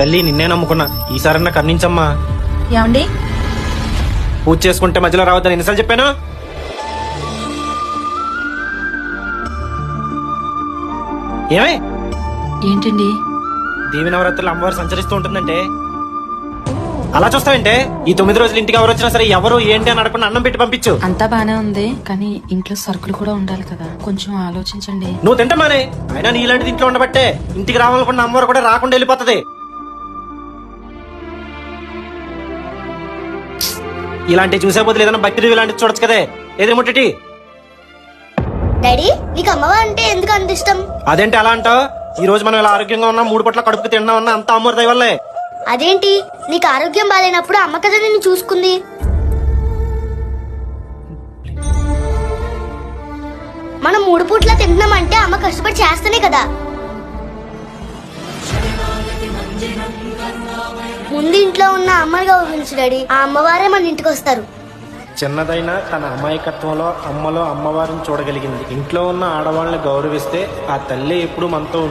తల్లి నిన్నే నమ్ముకున్నా, ఈసారన్నా కర్ణించమ్మా. ఏమండి? పూజ చేసుకుంటే మధ్యలో రావద్దని ఎన్నిసార్లు చెప్పాను? ఏమే ఏంటండి? దేవి నవరాత్రులు అమ్మవారు సంచరిస్తూ ఉంటుందంటే అలా చూస్తావంటే? ఈ 9 రోజులు ఇంటికి ఎవరు వచ్చినా సరే ఎవరు ఏంటి అని అడగకుండా అన్నం పెట్టి పంపించు. అంతా బానే ఉంది, కానీ ఇంట్లో సరుకులు కూడా ఉండాలి కదా, కొంచెం ఆలోచించండి. నువ్వు తింటామానే, అయినా నీ ఇలాంటిది ఇంట్లో ఉండబట్టే ఇంటికి రావాలనుకున్న అమ్మవారు కూడా రాకుండా వెళ్ళిపోతుంది. ఇలాంటివి చూసే బదులు ఏదైనా భక్తి ఇలాంటివి చూడొచ్చు కదే. ఏది ముట్టి డాడీ, నీకు అమ్మవారు అంటే ఎందుకు అంత ఇష్టం? అదేంటి అలా అంటావు? ఈ రోజు మనం ఇలా ఆరోగ్యంగా ఉన్నా, 3 పూట్ల కడుపుకి తిన్నా ఉన్నా అంత అమ్మవారి దయ వల్లే. అదేంటి, నీకు ఆరోగ్యం బాగాలేనప్పుడు అమ్మ కదా నిన్ను చూసుకుంది. మనం 3 పూట్ల తింటున్నామంటే అమ్మ కష్టపడి చేస్తేనే కదా. ముందు ఇంట్లో ఉన్న అమ్మని గౌరవించు డాడీ, ఆ అమ్మవారే మన ఇంటికి వస్తారు. చిన్నదైనా తన అమాయకత్వంలో అమ్మలో అమ్మవారిని చూడగలిగింది. ఇంట్లో ఉన్న ఆడవాళ్ళని గౌరవిస్తే ఆ తల్లి ఎప్పుడు మనతో